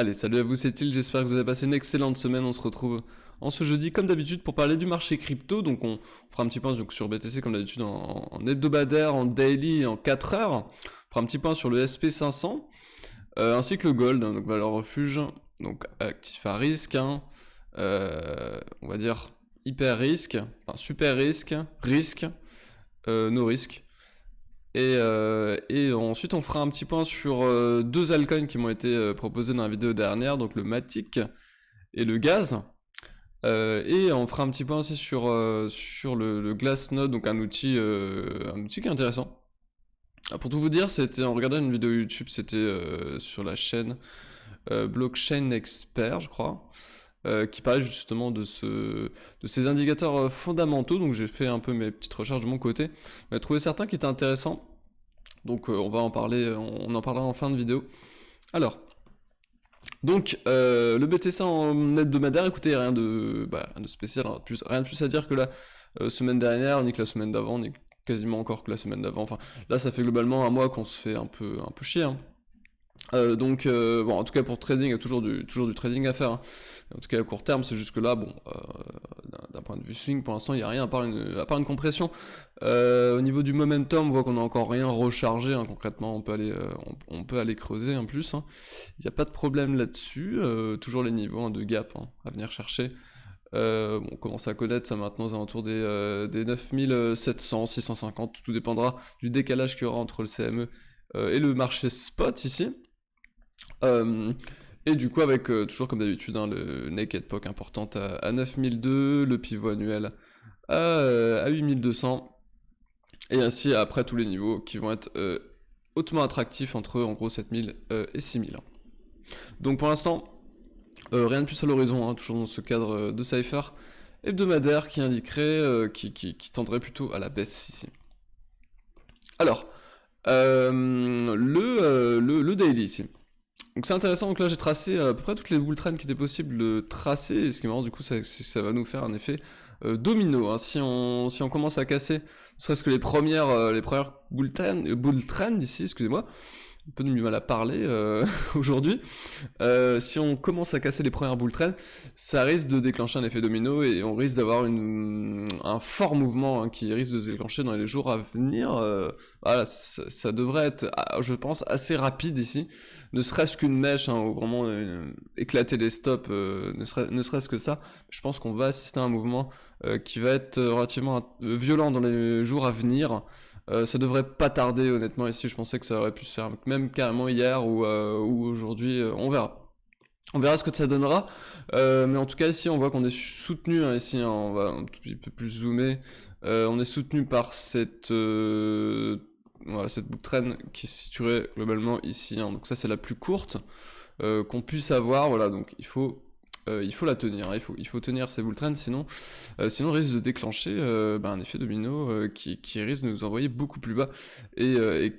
Allez, salut à vous, c'est Il, j'espère que vous avez passé une excellente semaine. On se retrouve en ce jeudi comme d'habitude pour parler du marché crypto. Donc on fera un petit point donc, sur BTC comme d'habitude en hebdomadaire, en daily et en 4 heures. On fera un petit point sur le SP500 ainsi que le gold, hein, donc valeur refuge, donc actif à risque, hein, on va dire hyper risque, enfin super risque, risque, no risque. Et ensuite, on fera un petit point sur deux altcoins qui m'ont été proposés dans la vidéo dernière, donc le Matic et le Gaz. Et on fera un petit point aussi sur le Glassnode, donc un outil qui est intéressant. Pour tout vous dire, c'était en regardant une vidéo YouTube, c'était sur la chaîne Blockchain Expert, je crois, qui parlait justement de ces indicateurs fondamentaux. Donc j'ai fait un peu mes petites recherches de mon côté, j'ai trouvé certains qui étaient intéressants. Donc on va en parler, on en parlera en fin de vidéo. Alors, donc le BTC en hebdomadaire, écoutez, rien de spécial, rien de plus à dire que la semaine dernière, ni que la semaine d'avant, ni quasiment encore que la semaine d'avant. Enfin, là, ça fait globalement un mois qu'on se fait un peu chier, hein. Bon, en tout cas pour trading, il y a toujours du trading à faire, hein. En tout cas à court terme, c'est juste que là, bon, d'un point de vue swing, pour l'instant, il n'y a rien à part une compression. Au niveau du momentum, on voit qu'on n'a encore rien rechargé, hein. Concrètement, on peut aller creuser en plus, hein. Il n'y a pas de problème là-dessus. Toujours les niveaux, hein, de gap, hein, à venir chercher. Bon, on commence à connaître ça maintenant aux alentours des 9700, 650, tout dépendra du décalage qu'il y aura entre le CME et le marché spot ici. Et du coup avec toujours comme d'habitude, hein, le naked POC importante à 9002, le pivot annuel à 8200, et ainsi après tous les niveaux qui vont être hautement attractifs entre en gros 7000 et 6000. Donc pour l'instant, rien de plus à l'horizon, hein, toujours dans ce cadre de Cypher hebdomadaire qui indiquerait, qui tendrait plutôt à la baisse ici. Alors, le daily ici. Donc c'est intéressant, donc là j'ai tracé à peu près toutes les bull trends qui étaient possibles de tracer, et ce qui est marrant du coup, c'est que ça va nous faire un effet domino, hein. Si on commence à casser, ne serait-ce que les premières bull trends ici, excusez-moi, un peu du mal à parler aujourd'hui. Si on commence à casser les premières bull trends, ça risque de déclencher un effet domino et on risque d'avoir un fort mouvement, hein, qui risque de se déclencher dans les jours à venir. Voilà, ça devrait être, je pense, assez rapide ici. Ne serait-ce qu'une mèche, hein, où vraiment éclater les stops, ne serait-ce que ça. Je pense qu'on va assister à un mouvement qui va être relativement violent dans les jours à venir. Ça devrait pas tarder, honnêtement. Ici, je pensais que ça aurait pu se faire même carrément hier ou aujourd'hui. On verra. On verra ce que ça donnera. Mais en tout cas, ici, on voit qu'on est soutenu, hein, ici, hein, on va un petit peu plus zoomer. On est soutenu par cette book trend qui se situerait globalement ici, hein. Donc ça, c'est la plus courte qu'on puisse avoir. Voilà, donc il faut la tenir, hein. Il faut tenir ces bull trends, sinon on risque de déclencher un effet domino qui risque de nous envoyer beaucoup plus bas et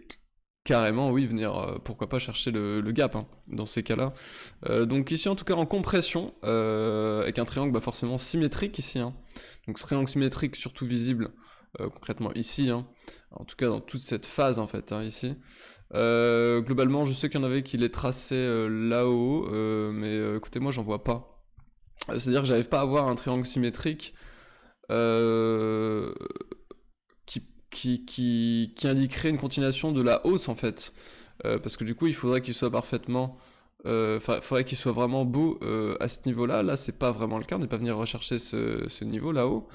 carrément, oui, venir, pourquoi pas chercher le gap, hein, dans ces cas-là. Donc ici, en tout cas, en compression, avec un triangle forcément symétrique ici, hein. Donc ce triangle symétrique surtout visible concrètement ici, hein. En tout cas dans toute cette phase en fait, hein, ici. Globalement, je sais qu'il y en avait qui les traçaient là-haut, mais écoutez, moi j'en vois pas. C'est-à-dire que j'arrive pas à avoir un triangle symétrique qui indiquerait une continuation de la hausse en fait. Parce que du coup, il faudrait qu'il soit parfaitement... faudrait qu'il soit vraiment beau à ce niveau-là. Là, c'est pas vraiment le cas. On n'est pas venu rechercher ce niveau là-haut.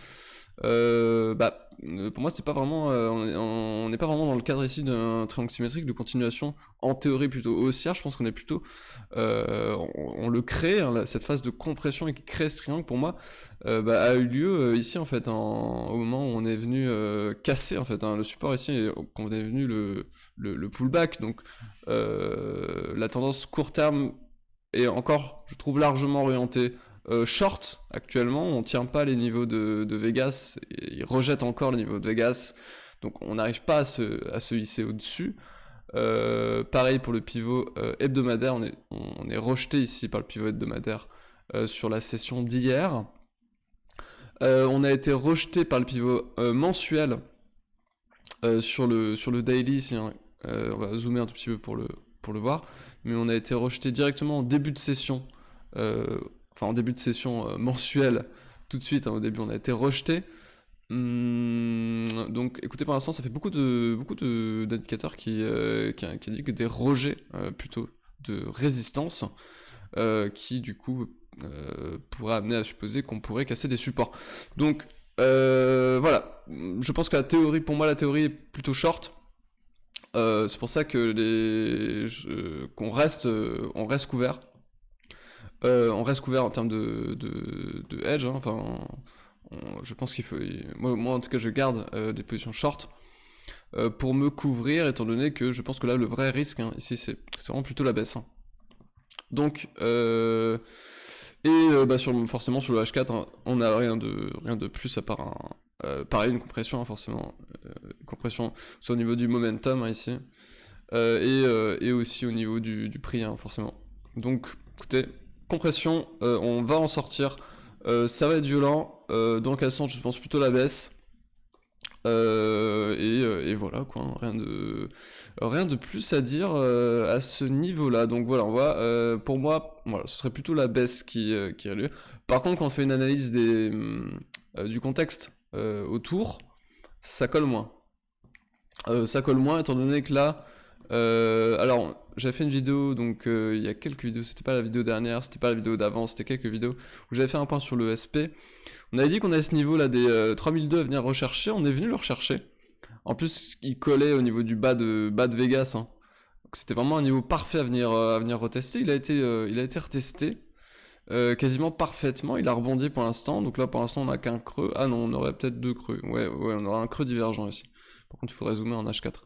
Pour moi, c'est pas vraiment, on n'est pas vraiment dans le cadre ici d'un triangle symétrique de continuation en théorie plutôt haussière. Je pense qu'on est plutôt, on le crée, hein, cette phase de compression et qui crée ce triangle pour moi a eu lieu ici en fait, au moment où on est venu casser en fait, hein, le support ici, et quand on est venu le pullback. Donc la tendance court terme est encore, je trouve, largement orientée short actuellement. On tient pas les niveaux de Vegas, et il rejette encore les niveaux de Vegas, donc on n'arrive pas à se hisser au-dessus. Pareil pour le pivot hebdomadaire, on est rejeté ici par le pivot hebdomadaire sur la session d'hier. On a été rejeté par le pivot mensuel sur le daily ici, hein. On va zoomer un tout petit peu pour pour le voir, mais on a été rejeté directement en début de session, en début de session mensuelle, tout de suite, hein, au début on a été rejeté. Donc écoutez, pour l'instant ça fait beaucoup d'indicateurs qui indiquent des rejets plutôt de résistance, qui du coup pourrait amener à supposer qu'on pourrait casser des supports. Donc voilà, je pense que pour moi la théorie est plutôt short. C'est pour ça que qu'on reste couvert. On reste couvert en termes de hedge, hein. Enfin, je pense qu'il faut. Moi, en tout cas, je garde des positions short pour me couvrir, étant donné que je pense que là, le vrai risque, hein, ici, c'est vraiment plutôt la baisse, hein. Donc, forcément sur le H4, hein, on n'a rien de plus à part pareil, une compression, hein, forcément, une compression soit au niveau du momentum, hein, ici, et aussi au niveau du prix, hein, forcément. Donc, écoutez, compression, on va en sortir, ça va être violent, dans quel sens je pense plutôt la baisse, et voilà quoi, hein, rien de plus à dire à ce niveau-là. Donc voilà, pour moi, voilà, ce serait plutôt la baisse qui a lieu. Par contre, quand on fait une analyse du contexte autour, ça colle moins. Étant donné que là, alors j'avais fait une vidéo, donc il y a quelques vidéos, c'était pas la vidéo dernière, c'était pas la vidéo d'avant, c'était quelques vidéos où j'avais fait un point sur le SP. On avait dit qu'on avait ce niveau là des 3002 à venir rechercher, on est venu le rechercher. En plus, il collait au niveau du bas de Vegas, hein. Donc c'était vraiment un niveau parfait à venir retester. Il a été retesté quasiment parfaitement. Il a rebondi pour l'instant. Donc là, pour l'instant, on n'a qu'un creux. Ah non, on aurait peut-être deux creux. Ouais, on aura un creux divergent ici. Par contre, il faudrait zoomer en H4.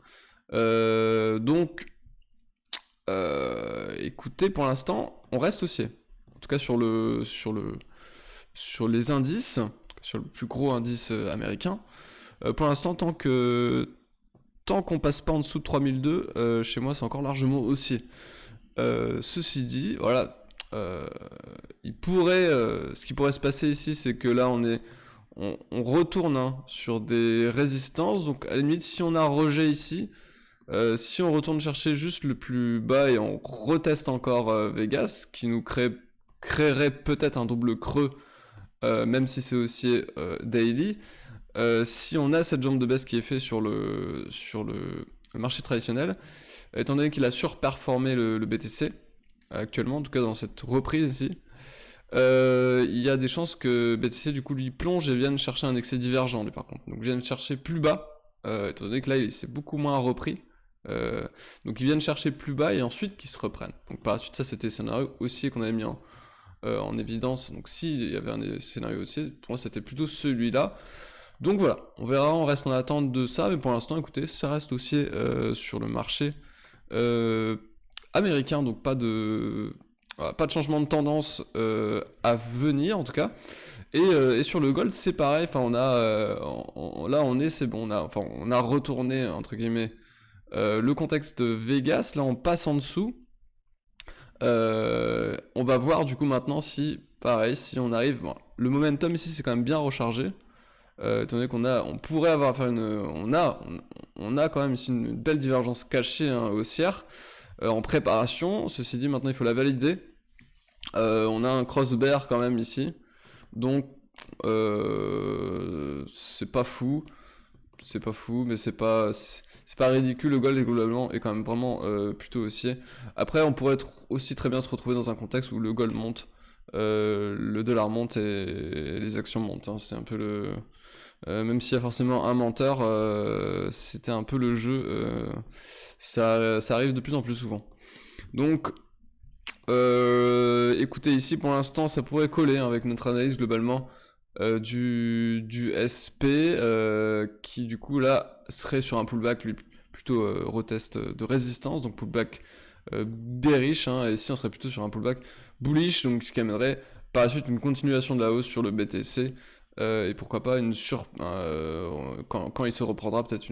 Écoutez, pour l'instant, on reste haussier. En tout cas, sur les indices, sur le plus gros indice américain. Pour l'instant, tant qu'on passe pas en dessous de 3002, chez moi c'est encore largement haussier. Ceci dit, voilà, ce qui pourrait se passer ici, c'est que là on retourne, hein, sur des résistances. Donc à la limite, si on a un rejet ici, si on retourne chercher juste le plus bas et on reteste encore Vegas, qui nous créerait peut-être un double creux, même si c'est haussier daily. Si on a cette jambe de baisse qui est faite sur le marché traditionnel, étant donné qu'il a surperformé le BTC actuellement, en tout cas dans cette reprise ici, il y a des chances que BTC du coup lui plonge et vienne chercher un excès divergent, lui, par contre. Donc vienne chercher plus bas, étant donné que là il s'est beaucoup moins repris. Donc ils viennent chercher plus bas et ensuite qu'ils se reprennent. Donc par la suite, ça c'était le scénario haussier qu'on avait mis en évidence. Donc s'il y avait un scénario haussier, pour moi c'était plutôt celui-là. Donc voilà, on verra, on reste en attente de ça, mais pour l'instant, écoutez, ça reste haussier sur le marché américain, donc pas de changement de tendance à venir en tout cas. Et sur le gold, c'est pareil. Enfin, c'est bon, on a retourné entre guillemets le contexte Vegas. Là, on passe en dessous. On va voir du coup maintenant si, pareil, si on arrive. Bon, le momentum ici, c'est quand même bien rechargé. Étant donné on pourrait avoir on a quand même ici une belle divergence cachée, hein, haussière en préparation. Ceci dit, maintenant il faut la valider. On a un cross bear quand même ici, donc c'est pas fou, mais c'est pas ridicule. Le gold est globalement est quand même vraiment plutôt haussier. Après, on pourrait aussi très bien se retrouver dans un contexte où le gold monte, le dollar monte et les actions montent, hein. C'est un peu même s'il y a forcément un menteur, c'était un peu le jeu. Ça arrive de plus en plus souvent. Donc, écoutez, ici pour l'instant, ça pourrait coller, hein, avec notre analyse globalement du SP, qui du coup là serait sur un pullback lui plutôt retest de résistance, donc pullback bearish, hein, et ici on serait plutôt sur un pullback bullish, donc ce qui amènerait par la suite une continuation de la hausse sur le BTC. Et pourquoi pas quand il se reprendra, peut-être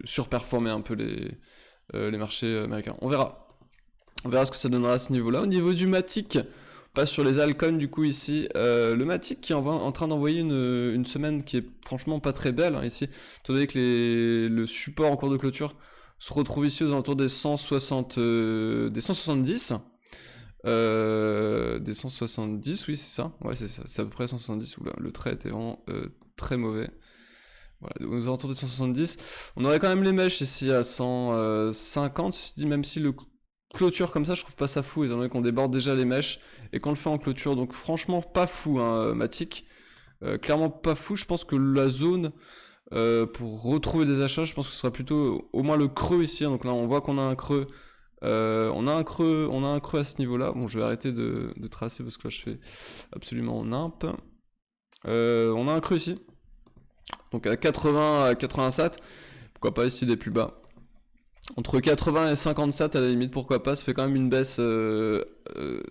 surperformer un peu les marchés américains. On verra ce que ça donnera à ce niveau-là. Au niveau du Matic, on passe sur les altcoins du coup ici. Le Matic qui est en train d'envoyer une semaine qui est franchement pas très belle, hein, ici, étant donné que le support en cours de clôture se retrouve ici aux alentours des 160, des 170. Des 170, oui, c'est ça. Ouais, c'est ça. C'est à peu près 170. Oula, le trait était vraiment très mauvais. Voilà, aux alentours des 170. On aurait quand même les mèches ici à 150. Ceci dit, même si le clôture comme ça, je trouve pas ça fou, étant donné qu'on déborde déjà les mèches et qu'on le fait en clôture. Donc franchement, pas fou, hein, Matic. Clairement pas fou. Je pense que la zone pour retrouver des achats, je pense que ce sera plutôt au moins le creux ici. Donc là, on voit qu'on a un creux. On a un creux à ce niveau-là. Bon, je vais arrêter de tracer parce que là, je fais absolument nimp. On a un creux ici. Donc à 80 à 87. Pourquoi pas ici les plus bas. Entre 80 et 57 à la limite, pourquoi pas. Ça fait quand même une baisse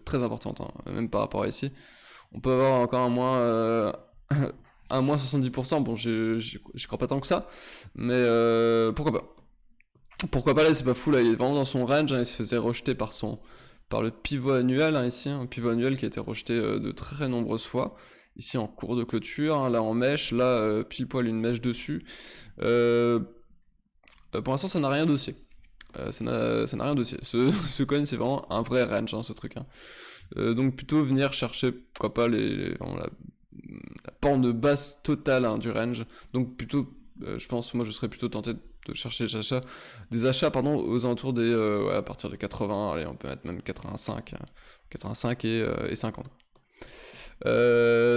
très importante, hein, même par rapport à ici. On peut avoir encore un moins, un moins 70%. Bon, j'y crois pas tant que ça. Mais pourquoi pas. Pourquoi pas, là c'est pas fou, là il est vraiment dans son range, hein, il se faisait rejeter par le pivot annuel, hein, ici, un pivot annuel qui a été rejeté de très nombreuses fois. Ici en cours de clôture, hein, là en mèche, là pile poil une mèche dessus. Pour l'instant ça n'a rien dossier. Ça n'a rien dossier. Ce coin c'est vraiment un vrai range, hein, ce truc. Hein. Donc plutôt venir chercher, pourquoi pas, la pente basse totale, hein, du range. Donc plutôt, je pense, moi je serais plutôt tenté de chercher des achats aux alentours des, ouais, à partir de 80, allez on peut mettre même 85, 85 et 50.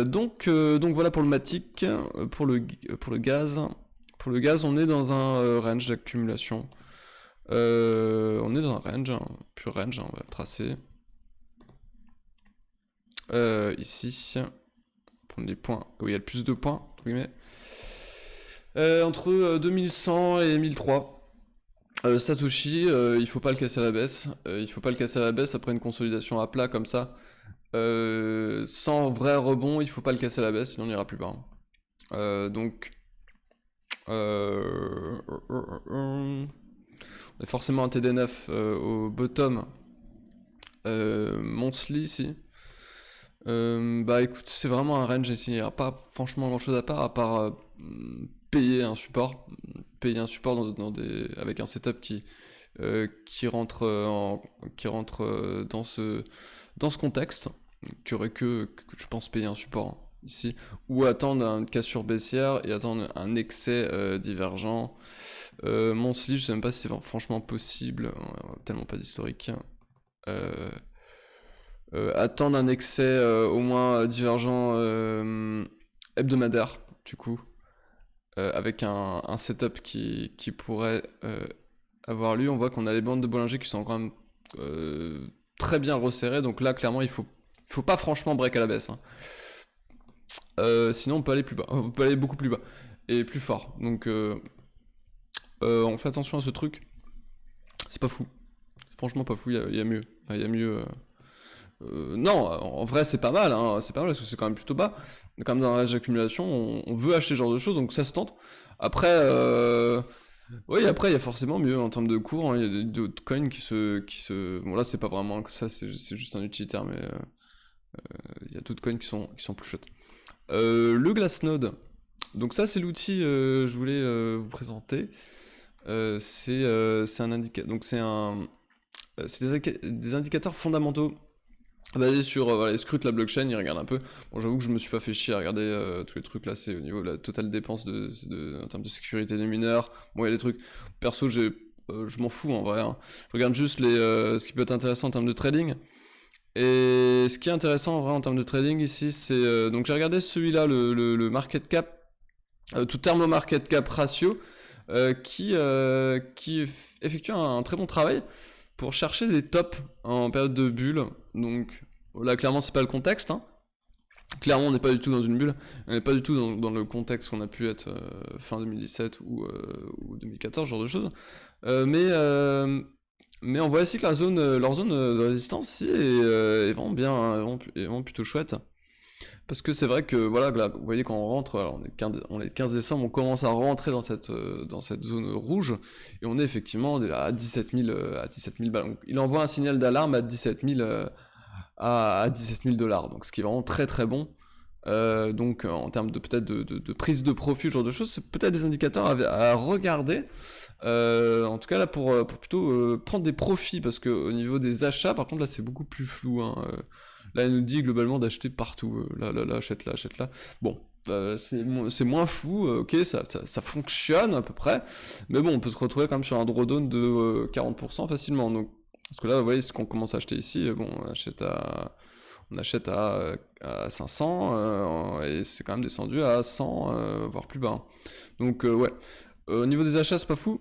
Donc voilà pour le Matic. Pour le gaz, on est dans un range d'accumulation. On est dans un range, hein, pur range, hein, on va le tracer. Ici, prendre les points où il y a le plus de points, entre guillemets. Entre 2100 et 1003. Satoshi, il faut pas le casser à la baisse. Il faut pas le casser à la baisse après une consolidation à plat comme ça. Sans vrai rebond, il faut pas le casser à la baisse, sinon on n'ira plus bas. Donc, on a forcément un TD9 au bottom. Monthly ici. Bah écoute, c'est vraiment un range ici. Il n'y a pas franchement grand chose à part payer un support. Payer un support avec un setup qui rentre, dans ce contexte. Qui aurait que je pense payer un support ici. Ou attendre une cassure baissière et attendre un excès divergent. Monthly, je sais même pas si c'est franchement possible. Tellement pas d'historique. Attendre un excès au moins divergent hebdomadaire, du coup, avec un setup qui pourrait avoir lieu. On voit qu'on a les bandes de Bollinger qui sont quand même très bien resserrées, donc là clairement il faut pas franchement break à la baisse, hein. Sinon on peut aller plus bas, on peut aller beaucoup plus bas et plus fort, donc on fait attention à ce truc. C'est pas fou, franchement pas fou, il y a mieux, enfin, il y a mieux. Non, en vrai c'est pas mal, hein, c'est pas mal parce que c'est quand même plutôt bas. Mais quand même dans la range d'accumulation, on veut acheter ce genre de choses, donc ça se tente. Après, oui, après il y a forcément mieux en termes de cours, hein, il y a d'autres coins qui se... Bon là c'est pas vraiment que ça, c'est juste un utilitaire, mais il y a d'autres coins qui sont plus chouettes. Le Glassnode, donc ça c'est l'outil que je voulais vous présenter. C'est un indicateur, donc c'est des indicateurs fondamentaux basés sur, il scrute la blockchain, il regarde un peu. Bon, j'avoue que je me suis pas fait chier à regarder tous les trucs là, c'est au niveau de la totale dépense en termes de sécurité des mineurs. Bon, il y a des trucs, perso, je m'en fous en vrai, hein. Je regarde juste ce qui peut être intéressant en termes de trading. Et ce qui est intéressant en vrai en termes de trading ici, c'est, donc j'ai regardé celui-là, le market cap, tout terme au market cap ratio, qui effectue un très bon travail pour chercher des tops en période de bulle. Donc là clairement c'est pas le contexte, hein. Clairement on n'est pas du tout dans une bulle, on n'est pas du tout dans le contexte qu'on a pu être fin 2017 ou 2014, ce genre de choses. Mais on voit ici que leur zone de résistance ici est vraiment bien, hein, est vraiment plutôt chouette. Parce que c'est vrai que voilà, là, vous voyez quand on rentre, alors on est le 15 décembre, on commence à rentrer dans cette zone rouge, et on est effectivement à 17 000 balles. Donc, il envoie un signal d'alarme à 17 000 $, donc ce qui est vraiment très très bon. Donc en termes de peut-être de prise de profit, ce genre de choses, c'est peut-être des indicateurs à regarder. En tout cas là pour plutôt prendre des profits, parce que au niveau des achats, par contre là c'est beaucoup plus flou, hein. Là elle nous dit globalement d'acheter partout, là, achète là, achète là. Bon, c'est moins fou, ok, ça fonctionne à peu près, mais bon, on peut se retrouver quand même sur un drawdown de 40% facilement. Donc, parce que là, vous voyez, ce qu'on commence à acheter ici, bon, on achète à 500, et c'est quand même descendu à 100, voire plus bas. Donc, ouais, au niveau des achats, c'est pas fou.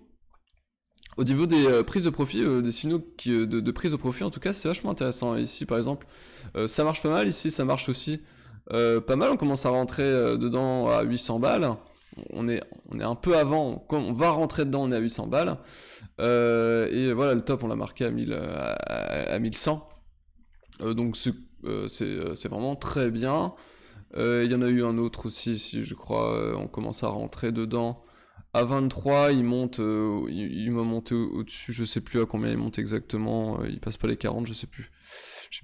Au niveau des prises de profit, des signaux de prise de profit, en tout cas, c'est vachement intéressant. Ici, par exemple, ça marche pas mal. Ici, ça marche aussi pas mal. On commence à rentrer dedans à 800 balles. On est un peu avant. Quand on va rentrer dedans, on est à 800 balles. Et voilà, le top, on l'a marqué à 1100. Donc, c'est vraiment très bien. Il y en a eu un autre aussi, ici, je crois. On commence à rentrer dedans. À 23, il monte, il m'a monté au-dessus, je sais plus à combien il monte exactement, il passe pas les 40, je sais plus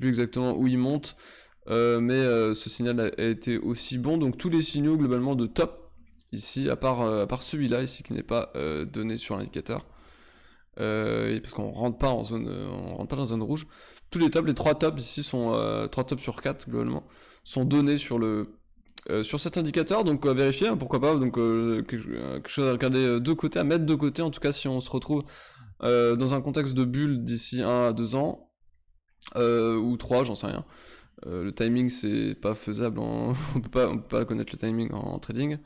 exactement où il monte, mais ce signal a été aussi bon, donc tous les signaux globalement de top, ici, à part celui-là, ici, qui n'est pas donné sur l'indicateur, et parce qu'on rentre pas on rentre pas dans zone rouge, tous les tops, les 3 tops ici sont, 3 tops sur 4 globalement, sont donnés sur cet indicateur, donc à vérifier, hein, pourquoi pas, donc quelque chose à regarder de côté, à mettre de côté, en tout cas si on se retrouve dans un contexte de bulle d'ici 1 à 2 ans, ou 3, j'en sais rien. Le timing c'est pas faisable, on peut pas connaître le timing en trading.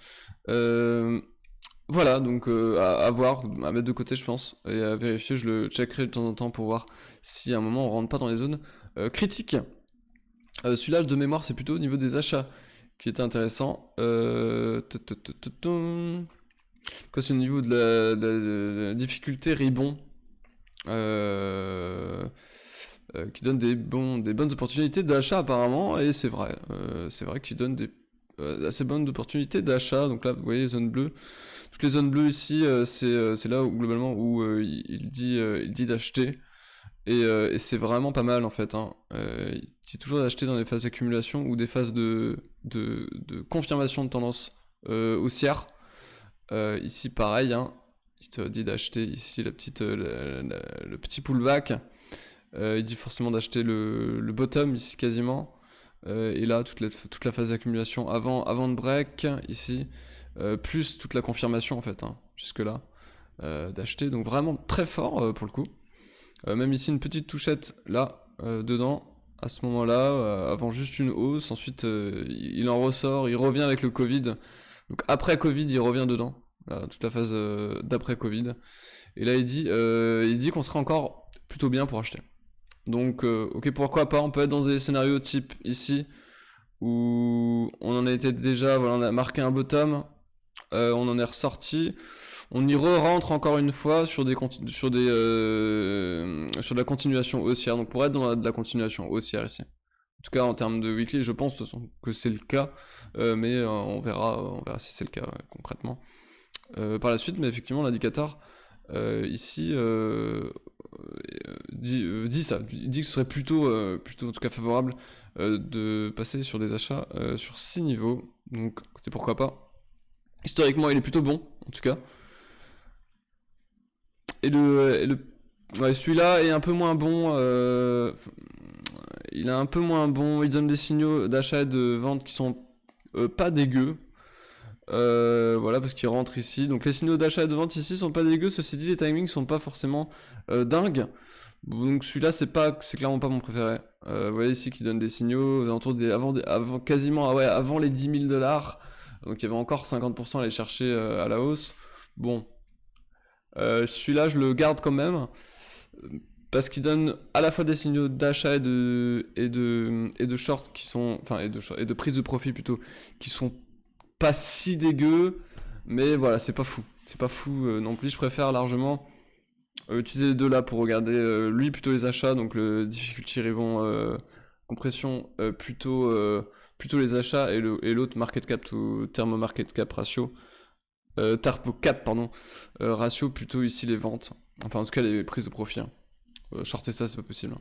Voilà, donc à voir, à mettre de côté je pense, et à vérifier, je le checkerai de temps en temps pour voir si à un moment on rentre pas dans les zones critiques. Celui-là de mémoire c'est plutôt au niveau des achats qui était intéressant. Quoi, c'est au niveau de la difficulté Ribon, qui donne des bonnes opportunités d'achat apparemment, et c'est vrai qu'il donne des assez bonnes opportunités d'achat. Donc là, vous voyez, zone bleue. Toutes les zones bleues ici, c'est là où globalement où il dit d'acheter. Et c'est vraiment pas mal en fait, hein. Il dit toujours d'acheter dans des phases d'accumulation ou des phases de confirmation de tendance haussière. Ici pareil, hein. Il te dit d'acheter ici le petit pullback. Il dit forcément d'acheter le bottom ici quasiment. Et là toute la phase d'accumulation avant de break ici. Plus toute la confirmation en fait, hein, jusque là. D'acheter, donc vraiment très fort pour le coup. Même ici une petite touchette là, dedans, à ce moment-là, avant juste une hausse, ensuite il en ressort, il revient avec le Covid, donc après Covid il revient dedans, là, toute la phase d'après Covid, et là il dit qu'on serait encore plutôt bien pour acheter. Donc ok, pourquoi pas, on peut être dans des scénarios type ici, où on en a été déjà, voilà, on a marqué un bottom, on en est ressorti, on y rentre encore une fois sur de la continuation haussière, donc pour être dans de la continuation haussière ici. En tout cas en termes de weekly, je pense de toute façon que c'est le cas, mais on verra si c'est le cas concrètement par la suite. Mais effectivement l'indicateur ici dit ça, dit que ce serait plutôt en tout cas favorable de passer sur des achats sur 6 niveaux, donc écoutez, pourquoi pas. Historiquement il est plutôt bon en tout cas. Et ouais, celui-là est un peu moins bon. Il est un peu moins bon. Il donne des signaux d'achat et de vente qui sont pas dégueux. Voilà, parce qu'il rentre ici. Donc les signaux d'achat et de vente ici sont pas dégueux. Ceci dit, les timings sont pas forcément dingues. Donc celui-là, c'est clairement pas mon préféré. Vous voyez ici qu'il donne des signaux avant quasiment avant les 10 000 $. Donc il y avait encore 50% à aller chercher à la hausse. Bon. Celui-là, je le garde quand même parce qu'il donne à la fois des signaux d'achat et de short qui sont, enfin, et de prise de profit plutôt, qui sont pas si dégueux, mais voilà, c'est pas fou non plus. Je préfère largement utiliser les deux là pour regarder lui plutôt les achats, donc le difficulty ribon compression plutôt les achats, et l'autre market cap to thermo market cap ratio. Tarpo cap, pardon, ratio plutôt ici les ventes, enfin en tout cas les prises de profit, hein. Shorter ça c'est pas possible, hein.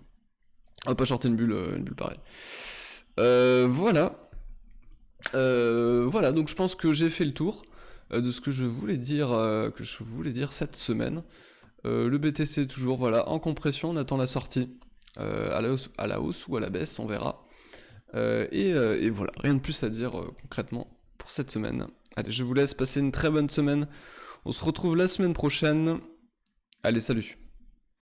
On va pas shorter une bulle pareille. Voilà. Voilà, donc je pense que j'ai fait le tour de ce que je voulais dire, cette semaine. Le BTC toujours, voilà, en compression, on attend la sortie à la hausse ou à la baisse, on verra. Et voilà, rien de plus à dire concrètement pour cette semaine. Allez, je vous laisse passer une très bonne semaine. On se retrouve la semaine prochaine. Allez, salut!